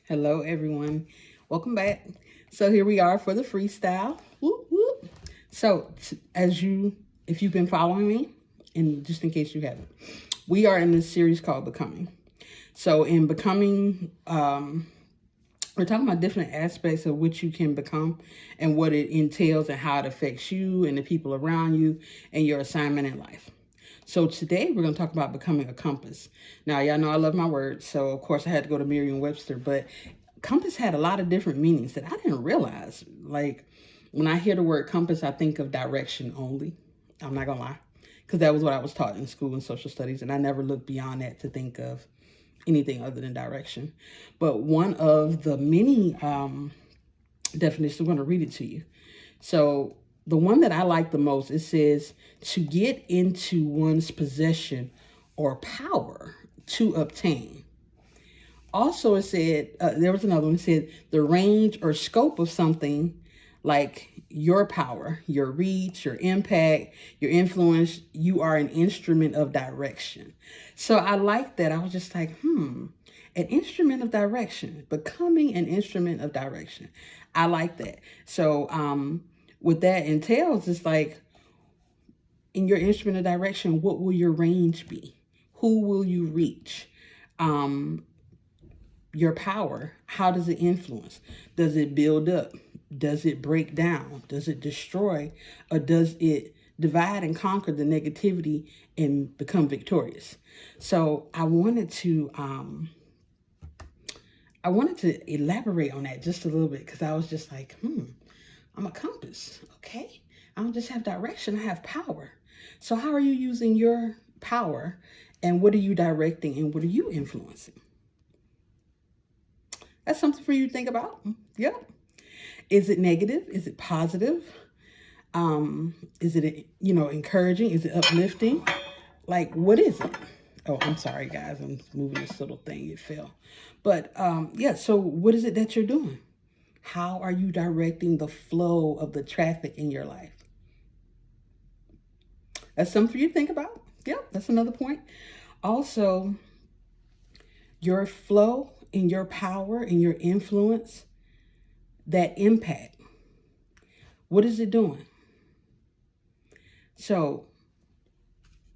Hello, everyone. Welcome back. So here we are for the freestyle. Whoop, whoop. So if you've been following me, and just in case you haven't, we are in this series called Becoming. So in Becoming, we're talking about different aspects of which you can become and what it entails and how it affects you and the people around you and your assignment in life. So today we're going to talk about becoming a compass. Now, y'all know I love my words, so of course I had to go to Merriam-Webster, but compass had a lot of different meanings that I didn't realize. Like when I hear the word compass, I think of direction only. I'm not going to lie, because that was what I was taught in school in social studies, and I never looked beyond that to think of anything other than direction. But one of the many definitions, I'm going to read it to you. So the one that I like the most, it says to get into one's possession or power to obtain. Also, it said, there was another one, it said the range or scope of something, like your power, your reach, your impact, your influence. You are an instrument of direction. So I like that. I was just like, an instrument of direction, becoming an instrument of direction. I like that. So what that entails is like, in your instrument of direction, what will your range be? Who will you reach? Your power, how does it influence? Does it build up? Does it break down? Does it destroy? Or does it divide and conquer the negativity and become victorious? So I wanted to elaborate on that just a little bit, because I was just like, I'm a compass, okay? I don't just have direction, I have power. So how are you using your power, and what are you directing, and what are you influencing? That's something for you to think about. Yep. Is it negative? Is it positive? Is it, encouraging? Is it uplifting? Like, what is it? Oh, I'm sorry, guys. I'm moving this little thing. It fell. But, yeah, so what is it that you're doing? How are you directing the flow of the traffic in your life? That's something for you to think about. Yep, that's another point. Also, your flow and your power and your influence, that impact, what is it doing? So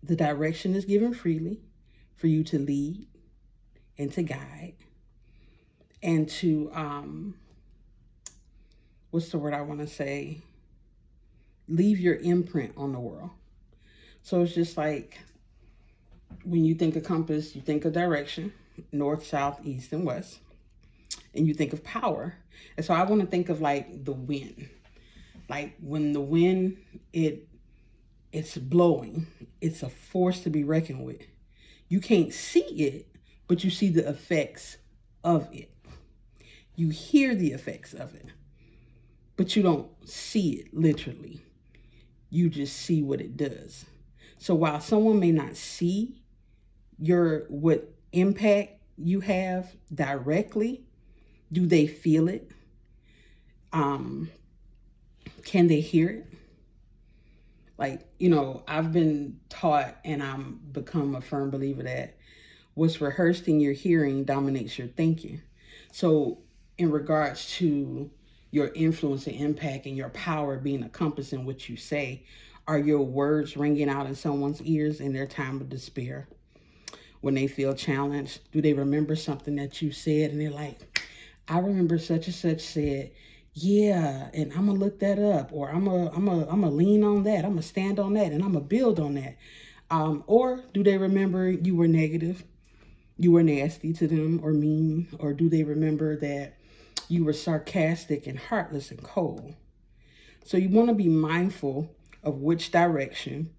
the direction is given freely for you to lead and to guide and to, what's the word I want to say? Leave your imprint on the world. So it's just like, when you think of compass, you think of direction, north, south, east, and west. And you think of power. And so I want to think of like the wind. Like when the wind, it's blowing. It's a force to be reckoned with. You can't see it, but you see the effects of it. You hear the effects of it, but you don't see it literally. You just see what it does. So while someone may not see what impact you have directly, do they feel it? Can they hear it? Like, I've been taught, and I'm become a firm believer that what's rehearsed in your hearing dominates your thinking. So in regards to your influence and impact and your power being a compass in what you say, are your words ringing out in someone's ears in their time of despair? When they feel challenged, do they remember something that you said and they're like, I remember such and such said, yeah, and I'm gonna look that up, or I'm gonna lean on that, I'm gonna stand on that, and I'm gonna build on that. Or do they remember you were negative, you were nasty to them, or mean? Or do they remember that you were sarcastic and heartless and cold? So you want to be mindful of which direction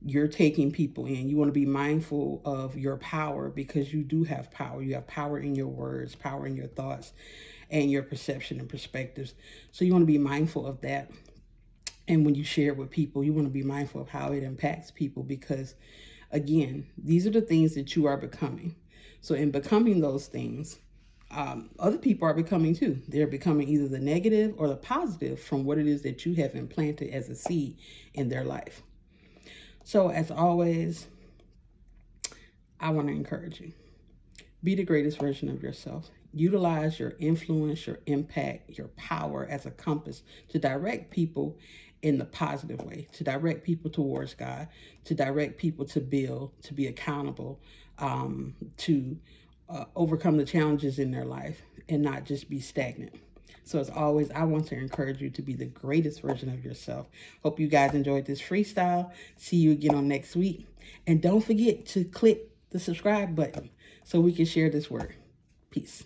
you're taking people in. You want to be mindful of your power, because you do have power. You have power in your words, power in your thoughts, and your perception and perspectives. So you want to be mindful of that. And when you share it with people, you want to be mindful of how it impacts people, because again, these are the things that you are becoming. So in becoming those things, other people are becoming too. They're becoming either the negative or the positive from what it is that you have implanted as a seed in their life. So as always, I want to encourage you. Be the greatest version of yourself. Utilize your influence, your impact, your power as a compass to direct people in the positive way, to direct people towards God, to direct people to build, to be accountable, to overcome the challenges in their life and not just be stagnant. So as always, I want to encourage you to be the greatest version of yourself. Hope you guys enjoyed this freestyle. See you again on next week. And don't forget to click the subscribe button so we can share this word. Peace.